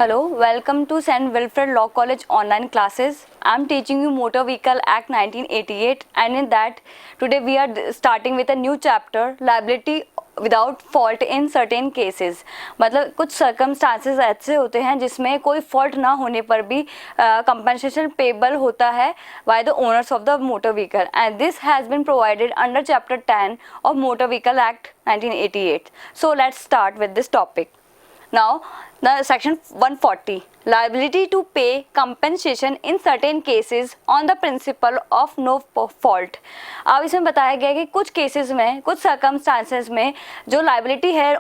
Hello, welcome to St. Wilfred Law College online classes. I am teaching you Motor Vehicle Act 1988, and in that today we are starting with a new chapter, liability without fault in certain cases. मतलब कुछ circumstances ऐसे होते हैं जिसमें कोई fault ना होने पर भी compensation payable होता है by the owners of the motor vehicle, and this has been provided under chapter 10 of Motor Vehicle Act 1988. So let's start with this topic. Now the section 140, liability to pay compensation in certain cases on the principle of no fault. अब इसमें बताया गया कि कुछ cases में, कुछ circumstances में जो लाइबिलिटी है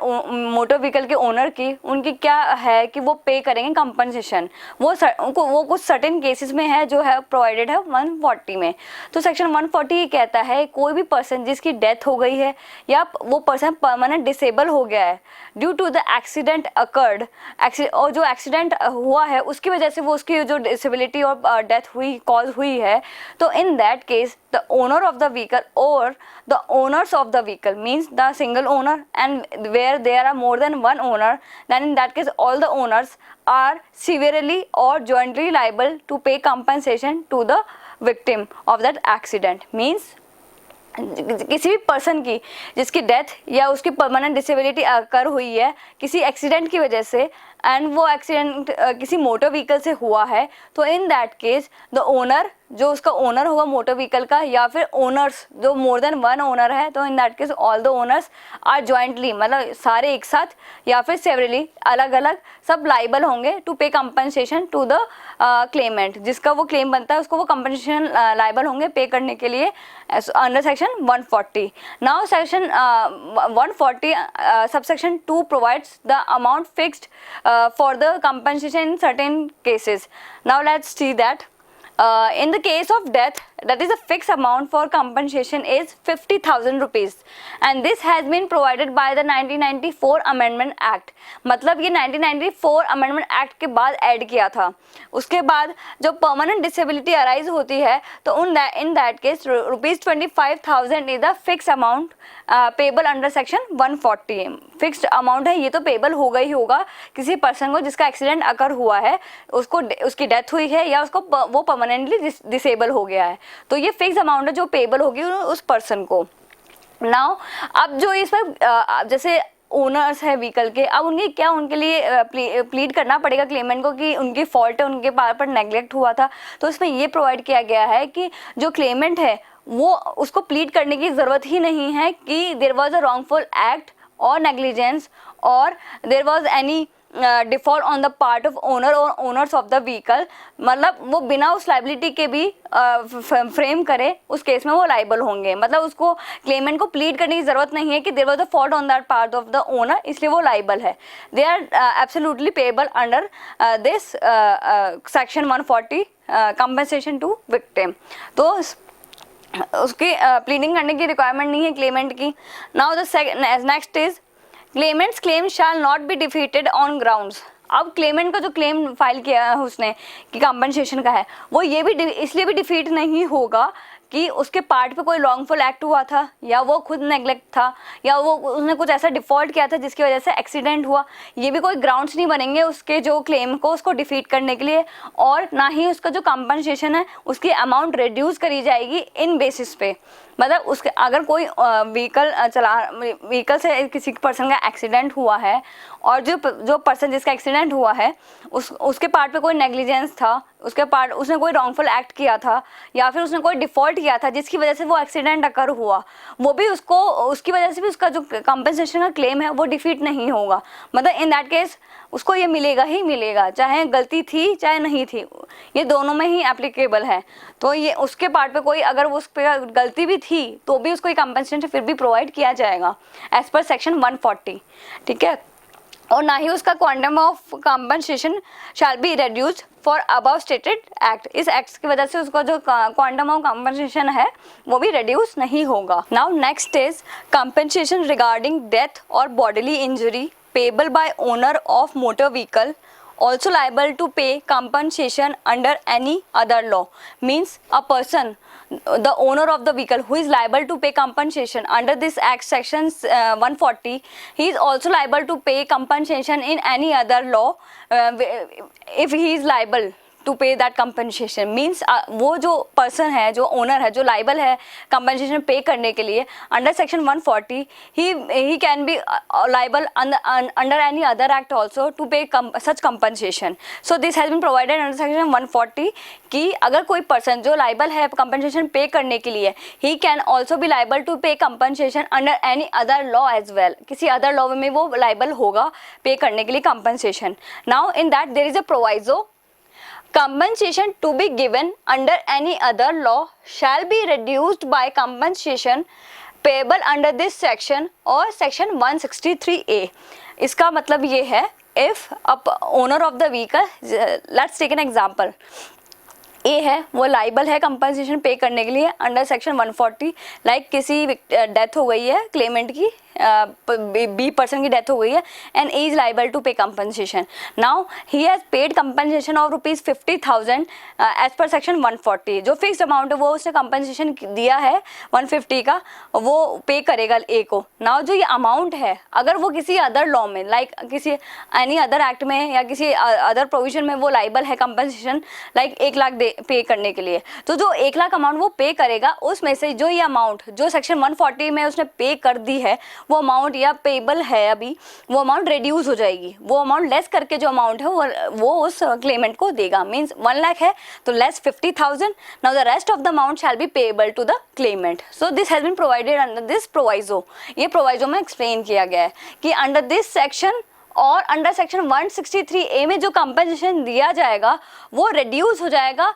मोटर व्हीकल के ओनर की, उनकी क्या है कि वो पे करेंगे कंपनसेशन. वो कुछ सर्टेन केसेस में है जो है प्रोवाइडेड है 140 में. तो सेक्शन 140 ये कहता है कोई भी पर्सन जिसकी डेथ हो गई है या वो पर्सन परमानेंट डिसेबल हो गया है due to the accident occurred, और जो एक्सीडेंट हुआ है उसकी वजह से वो उसकी जो डिसेबिलिटी और डेथ हुई कॉज हुई है, तो in that case the owner of the vehicle और the owners of the vehicle means the single owner, and where there are more than one owner, then in that case all the owners are severally or jointly liable to pay compensation to the victim of that accident. Means किसी भी person की जिसकी death या उसकी permanent disability अकर हुई है किसी accident की वजह से, एंड वो एक्सीडेंट किसी मोटर व्हीकल से हुआ है, तो in that case the owner जो उसका ओनर होगा मोटर व्हीकल का, या फिर ओनर्स जो मोर देन वन ओनर है, तो in that case all the owners are jointly, मतलब सारे एक साथ या फिर सेवरली अलग अलग सब लाइबल होंगे to pay compensation to the Clement. जिसका वो क्लेम बनता है उसको वो कंपनसेशन लाइबल होंगे पे करने के लिए under section 140. Now section 140 subsection 2 provides the amount fixed for the compensation in certain cases. Now let's see that in the case of death, that is the fixed amount for compensation is 50,000 rupees, and this has been provided by the 1994 Amendment Act. मतलब ये 1994 Amendment Act के बाद add किया था. उसके बाद जब permanent disability arise होती है तो in that case rupees 25,000 is the fixed amount payable under section 140. Fixed amount है, ये तो पेबल होगा ही होगा किसी पर्सन को जिसका एक्सीडेंट अकर हुआ है, उसको उसकी डेथ हुई है या उसको वो परमानेंटली डिसेबल हो गया है, तो ये फिक्स अमाउंट है जो पेबल होगी उस पर्सन को. नाउ अब जो इस पर जैसे ओनर्स है व्हीकल के, अब उनके लिए प्लीड करना पड़ेगा क्लेमेंट को कि उनकी फॉल्ट है, उनके पर नेग्लेक्ट हुआ था. तो इसमें ये प्रोवाइड किया गया है कि जो क्लेमेंट है वो उसको प्लीड करने की ज़रूरत ही नहीं है कि there was a wrongful act और नेग्लिजेंस और there was any default on the part of owner और ओनर्स ऑफ द व्हीकल. मतलब वो बिना उस लाइबिलिटी के भी फ्रेम करे उस केस में वो लाइबल होंगे. मतलब उसको क्लेमेंट को प्लीड करने की ज़रूरत नहीं है कि there was a fault on that part of the owner, इसलिए वो लाइबल है. They are absolutely payable under this section 140 compensation to victim. तो उसकी प्लीडिंग करने की रिक्वायरमेंट नहीं है क्लेमेंट की. Now the next is Clements claim shall not be defeated on grounds. अब क्लेमेंट का जो क्लेम फाइल किया है उसने कि कंपनसेशन का है, वो ये भी इसलिए भी डिफीट नहीं होगा कि उसके पार्ट पे कोई रॉन्गफुल एक्ट हुआ था या वो खुद नेग्लेक्ट था या वो उसने कुछ ऐसा डिफ़ॉल्ट किया था जिसकी वजह से एक्सीडेंट हुआ. ये भी कोई ग्राउंड्स नहीं बनेंगे उसके जो क्लेम को उसको डिफीट करने के लिए, और ना ही उसका जो कंपनसेशन है उसकी अमाउंट रिड्यूस करी जाएगी इन बेसिस पे. मतलब उसके अगर कोई व्हीकल से किसी पर्सन का एक्सीडेंट हुआ है और जो पर्सन जिसका एक्सीडेंट हुआ है उसके पार्ट पे कोई नेग्लिजेंस था, उसके पार्ट उसने कोई रॉन्गफुल एक्ट किया था या फिर उसने कोई डिफ़ॉल्ट किया था जिसकी वजह से वो एक्सीडेंट अकर हुआ, वो भी उसकी वजह से भी उसका जो कंपनसेशन का क्लेम है वो डिफीट नहीं होगा. मतलब इन दैट केस उसको ये मिलेगा ही मिलेगा, चाहे गलती थी चाहे नहीं थी, ये दोनों में ही एप्लीकेबल है. तो ये उसके पार्ट पे कोई अगर उस पर गलती भी थी तो भी उसको कंपनसेशन फिर भी प्रोवाइड किया जाएगा एज पर सेक्शन 140. ठीक है. और ना ही उसका quantum of compensation shall be reduced for above stated act. इस एक्ट की वजह से उसका जो क्वांटम ऑफ कंपनसेशन है वो भी रिड्यूस नहीं होगा. Now next is compensation regarding death और bodily injury payable by owner of motor vehicle also liable to pay compensation under any other law. Means a person, the owner of the vehicle, who is liable to pay compensation under this act section 140, he is also liable to pay compensation in any other law if he is liable to pay that compensation. Means वो जो person है, जो owner है, जो liable है compensation पे करने के लिए under section 140, he can be liable under any other act also to pay such compensation. So this has been provided under section 140 कि अगर कोई पर्सन जो लाइबल है कंपनसेशन पे करने के लिए, he can also be liable to pay compensation under any other law as well. किसी अदर लॉ में वो लाइबल होगा पे करने के लिए compensation. Now in that there is a proviso, compensation to be given under any other law shall be reduced by compensation payable under this section or section 163A. इसका मतलब ये है, if owner of the vehicle, let's take an example, ए है वो liable है compensation पे करने के लिए अंडर सेक्शन 140. लाइक किसी डेथ हो गई है क्लेमेंट की, बी पर्सन की डेथ हो गई है and A is liable to pay compensation. Now he has paid compensation of ₹50,000 as per section 140. जो फिक्स्ड अमाउंट है वो उसने कंपनसेशन दिया है 150 का, वो पे करेगा ए को. नाउ जो ये अमाउंट है, अगर वो किसी अदर लॉ में, लाइक किसी एनी अदर एक्ट में या किसी अदर प्रोविजन में वो लाइबल है कंपनसेशन, लाइक 1 लाख पे करने के लिए, तो जो 1 लाख अमाउंट वो पे करेगा, उसमें से जो ये अमाउंट जो सेक्शन 140 में उसने पे कर दी है, वो अमाउंट या पेबल है अभी, वो अमाउंट रिड्यूस हो जाएगी. वो अमाउंट लेस करके जो अमाउंट है वो उस क्लेमेंट को देगा. मीन्स 1 लाख है तो less 50,000. Now the rest of the amount shall be payable to the claimant. So this has been provided under this proviso. ये प्रोवाइजो में एक्सप्लेन किया गया है कि अंडर दिस सेक्शन और अंडर सेक्शन 163A में जो कंपनसेशन दिया जाएगा वो रिड्यूस हो जाएगा.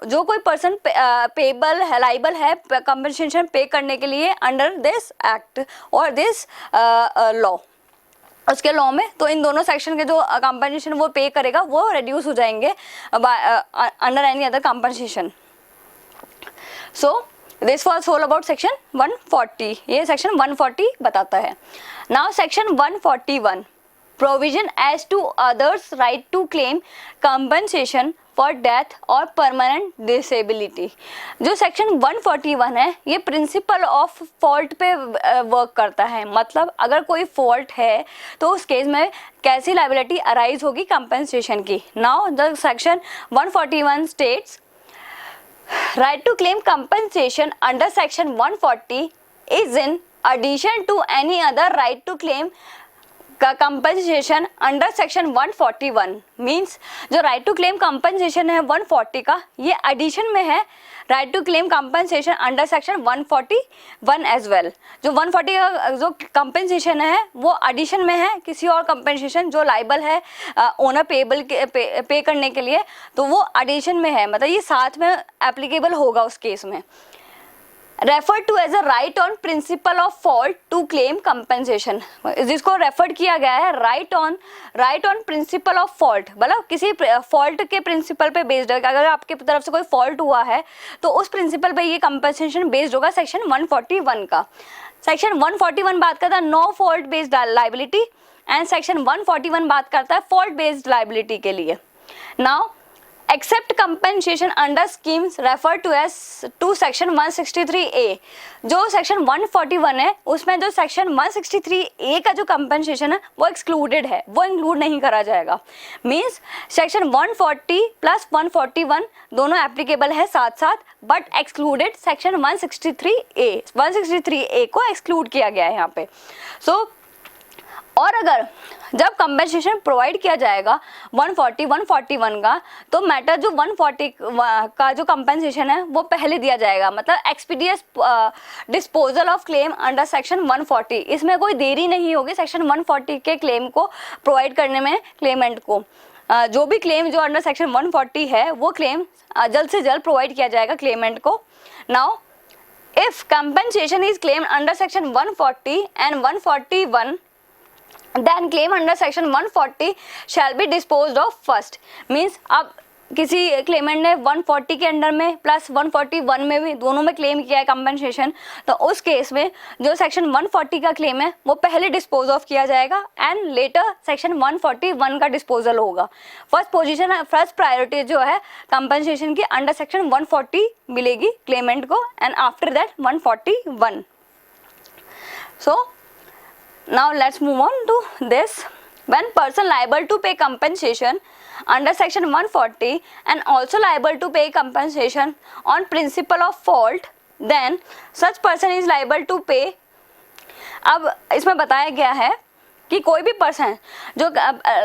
जो कोई पर्सन पेबल है, लाइबल है कंपनसेशन पे करने के लिए अंडर दिस एक्ट और दिस लॉ, उसके लॉ में, तो इन दोनों सेक्शन के जो कंपनसेशन वो पे करेगा वो रिड्यूस हो जाएंगे under any other compensation. So this was all about section 140. ये सेक्शन 140 बताता है. Now section 141, provision as to others right to claim compensation for death और permanent disability. जो सेक्शन 141 है ये प्रिंसिपल ऑफ फॉल्ट पे वर्क करता है. मतलब अगर कोई फॉल्ट है तो उस केस में कैसी लाइबिलिटी अराइज होगी कंपनसेशन की. Now the section 141 states right to claim compensation under section 140 is in addition to any other right to claim का कंपनसेशन अंडर सेक्शन 141. मीन्स जो राइट टू क्लेम कंपनसेशन है 140 का, ये addition में है right to claim compensation under section 141 as well. जो 140 का जो कंपनसेशन है वो एडिशन में है किसी और कंपनसेशन जो लाइबल है ओनर पेबल पे करने के लिए, तो वो एडिशन में है. मतलब ये साथ में एप्लीकेबल होगा उस केस में. Refer to as a right on principle of fault to claim compensation. जिसको रेफर किया गया है right on principle of fault, मतलब किसी फॉल्ट के प्रिंसिपल पे बेस्ड है. अगर आपके तरफ से कोई फॉल्ट हुआ है तो उस प्रिंसिपल पे ये कंपनसेशन बेस्ड होगा सेक्शन 141 का. सेक्शन 141 बात करता है no fault based liability and section 141 बात करता है फॉल्ट बेस्ड लाइबिलिटी के लिए. Now except compensation under schemes refer to as to section 163A. जो सेक्शन 141 है उसमें जो सेक्शन 163A का जो कंपनसेशन है वो एक्सक्लूडेड है, वो इंक्लूड नहीं करा जाएगा. मीन्स सेक्शन 140 प्लस 141 दोनों एप्लीकेबल है साथ साथ, but excluded section 163A. 163A को एक्सक्लूड किया गया है यहाँ पे. सो और अगर जब कंपनसेशन प्रोवाइड किया जाएगा 141 का, तो मैटर जो 140 का जो कंपनसेशन है वो पहले दिया जाएगा. मतलब expeditious disposal of claim under section 140. इसमें कोई देरी नहीं होगी सेक्शन 140 के क्लेम को प्रोवाइड करने में क्लेमेंट को. जो भी क्लेम जो अंडर सेक्शन 140 है वो क्लेम जल्द से जल्द प्रोवाइड किया जाएगा क्लेमेंट को. Now if compensation is claimed under section 140 and 141, then claim under section 140 shall be disposed of first. Means अब किसी क्लेमेंट ने 140 के अंडर में प्लस 141 में भी दोनों में क्लेम किया है कंपनसेशन, तो उस केस में जो सेक्शन 140 का क्लेम है वो पहले डिस्पोज ऑफ किया जाएगा एंड लेटर सेक्शन 141 का डिस्पोजल होगा। फर्स्ट प्रायोरिटी जो है कंपनसेशन की अंडर सेक्शन 140 मिलेगी क्लेमेंट को and after that 141। So now let's move on to this. When person liable to pay compensation under section 140 and also liable to pay compensation on principle of fault, then such person is liable to pay। अब इसमें बताया गया है कि कोई भी person जो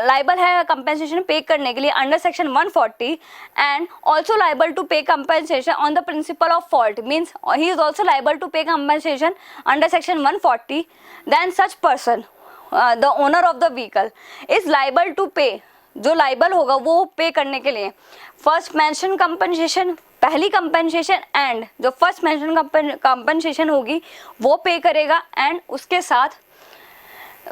liable है कंपेंसेशन पे करने के लिए under section 140 and also liable to pay compensation on the principle of fault, means he is also liable to pay compensation under section 140, then such person the owner of the vehicle is liable to pay, जो liable होगा वो pay करने के लिए first mention compensation, पहली compensation and जो first mention compensation होगी वो पे करेगा एंड उसके साथ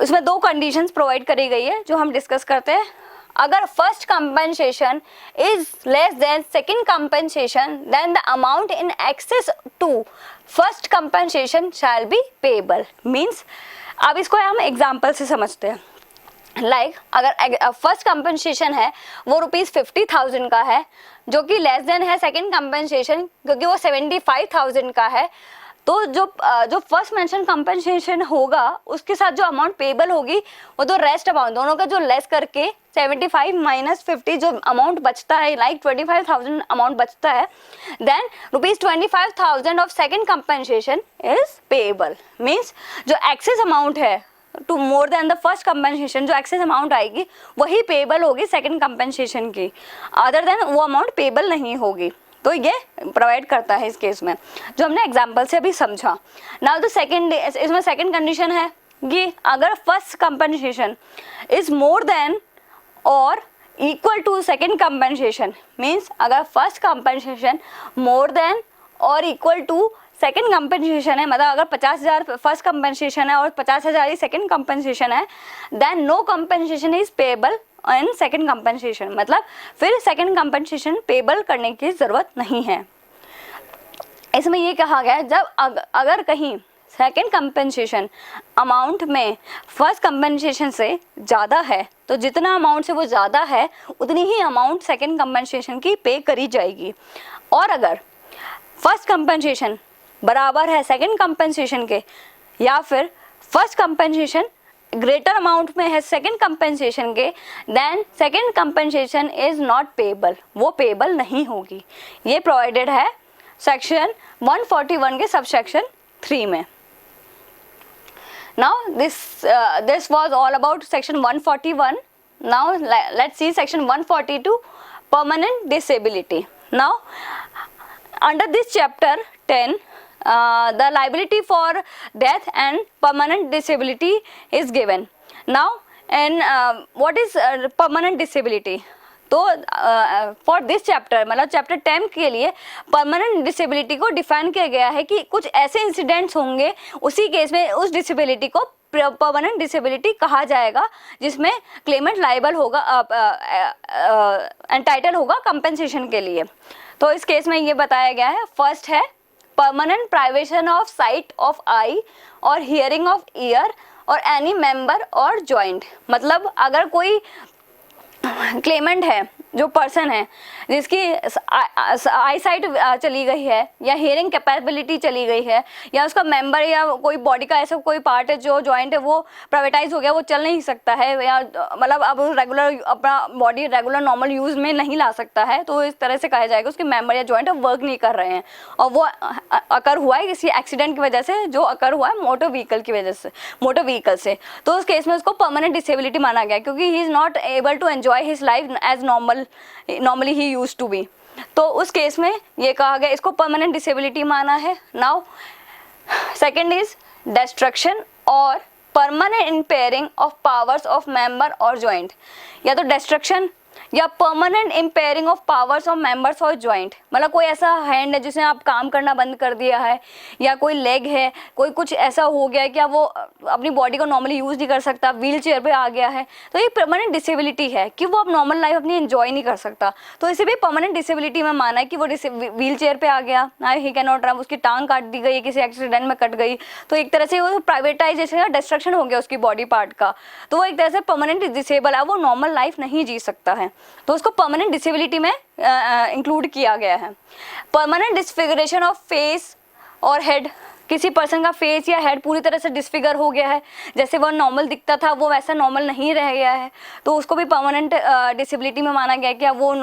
उसमें दो कंडीशंस प्रोवाइड करी गई है जो हम डिस्कस करते हैं। अगर first compensation is less than second compensation then the amount in excess to first compensation shall be payable. Means अब इसको हम एग्जाम्पल से समझते हैं। लाइक अगर फर्स्ट कंपनसेशन है वो ₹50,000 का है जो कि लेस देन है सेकंड कंपनसेशन क्योंकि वो 75,000 का है, तो जो फर्स्ट मेंशन कंपनसेशन होगा उसके साथ जो अमाउंट पेएबल होगी वो तो रेस्ट अमाउंट दोनों का जो लेस करके 75 माइनस 50 जो अमाउंट बचता है लाइक 25,000 अमाउंट बचता है, then ₹25,000 of second compensation is payable. Means जो एक्सेस अमाउंट है to more than the first compensation, जो एक्सेस अमाउंट आएगी वही पेएबल होगी सेकंड कंपनसेशन की, अदर देन वो अमाउंट पेएबल नहीं होगी। तो ये प्रोवाइड करता है इस केस में जो हमने एग्जांपल से अभी समझा। नाउ द सेकंड, इसमें सेकंड कंडीशन है कि अगर first compensation is more than और equal to second compensation, means अगर फर्स्ट कंपनसेशन मोर देन और इक्वल टू सेकंड कंपनसेशन है, मतलब अगर 50,000 फर्स्ट कंपनसेशन है और 50,000 ही सेकंड कंपनसेशन है, then no compensation is payable in second compensation, मतलब फिर सेकंड कंपनसेशन पेएबल करने की जरूरत नहीं है। इसमें ये कहा गया है जब अगर कहीं सेकंड कंपनसेशन अमाउंट में फर्स्ट कंपनसेशन से ज़्यादा है तो जितना अमाउंट से वो ज़्यादा है उतनी ही अमाउंट सेकंड कंपनसेशन की पे करी जाएगी, और अगर फर्स्ट कंपनसेशन बराबर है सेकंड कंपनसेशन के या फिर फर्स्ट कंपनसेशन ग्रेटर अमाउंट में है सेकंड कंपनसेशन के, then second compensation is not payable, वो पेएबल नहीं होगी। ये प्रोवाइडेड है सेक्शन 141 के सबसेक्शन 3 में। Now this was all about section 141. Now let's see section 142, permanent disability. Now under this chapter 10, the liability for death and permanent disability is given. Now and what is permanent disability? तो for this chapter मतलब chapter 10 के लिए permanent disability को define किया गया है कि कुछ ऐसे इंसिडेंट्स होंगे उसी केस में उस डिसेबिलिटी को परमानेंट डिसेबिलिटी कहा जाएगा जिसमें क्लेमेंट लायबल होगा, एंटाइटल होगा कंपेंसेशन के लिए। तो इस केस में ये बताया गया है, फर्स्ट है permanent privation of sight of eye और हियरिंग ऑफ ईयर और एनी मेंबर और जॉइंट। मतलब अगर कोई क्लेमेंट है, जो पर्सन है जिसकी आई साइट चली गई है या हियरिंग कैपेबिलिटी चली गई है या उसका मेंबर या कोई बॉडी का ऐसा कोई पार्ट है जो जॉइंट है वो प्राइवेटाइज हो गया, वो चल नहीं सकता है या मतलब अब रेगुलर अपना बॉडी रेगुलर नॉर्मल यूज में नहीं ला सकता है, तो इस तरह से कहा जाएगा उसके मेंबर या जॉइंट वर्क नहीं कर रहे हैं और वो अकर हुआ है किसी एक्सीडेंट की वजह से, जो अकर हुआ है मोटर व्हीकल की वजह से, मोटर व्हीकल से, तो उस केस में उसको परमानेंट डिसेबिलिटी माना गया क्योंकि he is not able to enjoy his life as normally he used to be. तो उस केस में ये कहा गया इसको परमानेंट डिसेबिलिटी माना है। नाउ सेकंड इज डिस्ट्रक्शन और permanent impairing of powers of member और जॉइंट। या तो डिस्ट्रक्शन या permanent impairing of powers of members और जॉइंट, मतलब कोई ऐसा हैंड है जिसने आप काम करना बंद कर दिया है, या कोई लेग है, कोई कुछ ऐसा हो गया है कि अब वो अपनी बॉडी को नॉर्मली यूज़ नहीं कर सकता, व्हील चेयर पर आ गया है, तो ये परमानेंट डिसेबिलिटी है कि वो अब नॉर्मल लाइफ अपनी एंजॉय नहीं कर सकता, तो इसे भी परमानेंट डिसेबिलिटी में माना है कि वो व्हील चेयर पर आ गया, ना ही कैन नॉट रन, उसकी टांग काट दी गई, किसी एक्सीडेंट में कट गई, तो एक तरह से वो प्राइवेटाइजेशन या डिस्ट्रक्शन हो गया उसकी बॉडी पार्ट का, तो वो एक तरह से परमानेंट डिसेबल है, वो नॉर्मल लाइफ नहीं जी सकता है, तो उसको परमानेंट डिसेबिलिटी में इंक्लूड किया गया है। परमानेंट डिसफिगरेशन ऑफ फेस और हेड, किसी पर्सन का फेस या हेड पूरी तरह से डिसफिगर हो गया है, जैसे वह नॉर्मल दिखता था वो वैसा नॉर्मल नहीं रह गया है, तो उसको भी परमानेंट डिसेबिलिटी में माना गया कि अब वो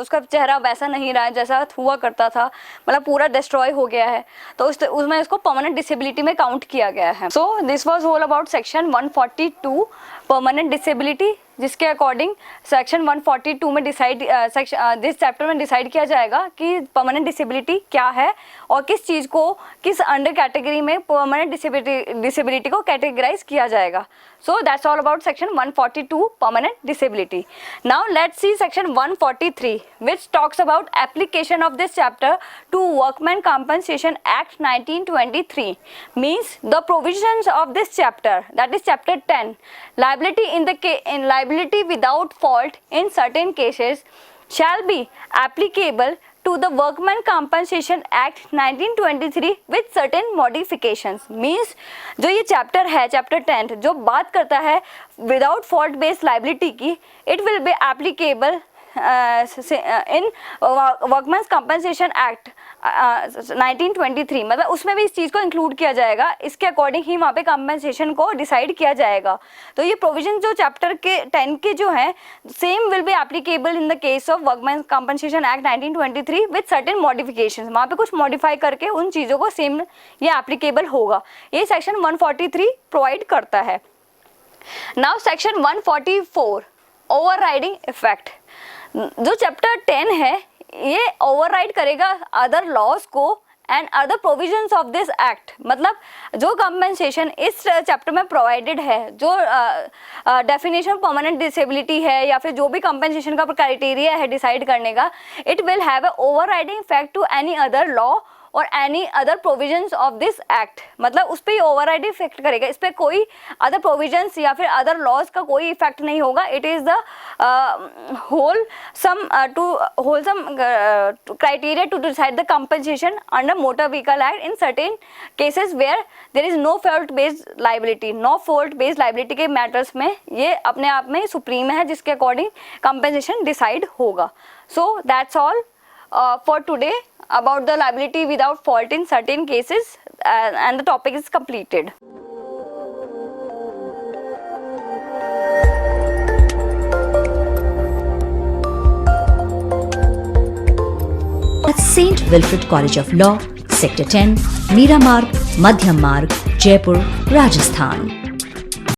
उसका चेहरा वैसा नहीं रहा है जैसा हुआ करता था, मतलब पूरा डिस्ट्रॉय हो गया है, तो उसमें उसको परमानेंट डिसेबिलिटी में काउंट किया गया है। So this was all about section 142 permanent disability, जिसके अकॉर्डिंग सेक्शन 142 में दिस चैप्टर में डिसाइड किया जाएगा कि परमानेंट डिसेबिलिटी क्या है और किस चीज़ को किस अंडर कैटेगरी में परमानेंट डिसेबिलिटी को कैटेगराइज किया जाएगा। So that's all about section 142 permanent disability. Now let's see section 143 which talks about application of this chapter to Workmen Compensation Act 1923, means the provisions of this chapter, that is chapter 10, liability in liability without fault in certain cases shall be applicable to the Workmen Compensation Act 1923 with certain modifications, means जो ये chapter है chapter 10 जो बात करता है without fault based liability की, it will be applicable in workman's compensation act 1923, मतलब उसमें भी इस चीज़ को इंक्लूड किया जाएगा, इसके अकॉर्डिंग ही वहाँ पे कंपनसेशन को डिसाइड किया जाएगा। तो ये प्रोविजन जो चैप्टर के 10 के जो हैं same will be applicable in the case of workman's compensation act 1923 with certain modifications, वहाँ पे कुछ मॉडिफाई करके उन चीज़ों को सेम ये एप्लीकेबल होगा, ये सेक्शन 143 प्रोवाइड करता है। नाउ सेक्शन 144 ओवरराइडिंग इफेक्ट, जो चैप्टर 10 है ये ओवरराइड करेगा अदर लॉज को and other provisions of this act, मतलब जो कंपनसेशन इस चैप्टर में प्रोवाइडेड है, जो डेफिनेशन ऑफ परमानेंट डिसेबिलिटी है या फिर जो भी कंपनसेशन का क्राइटेरिया है डिसाइड करने का, it will have a overriding effect to any other law और any other provisions of this act, मतलब उस पर होलराइड इफेक्ट करेगा, इस पर कोई अदर प्रोविजंस या फिर अदर लॉज का कोई इफेक्ट नहीं होगा। It is the wholesome criteria to decide the compensation under motor vehicle act in certain cases where there is no fault based liability, no fault based liability के matters में ये अपने आप में सुप्रीम है, जिसके अकॉर्डिंग कंपनसेशन डिसाइड होगा। सो that's all for today about the liability without fault in certain cases, and the topic is completed. At St. Wilfrid College of Law, Sector 10, Meera Marg, Madhyam Marg, Jaipur, Rajasthan.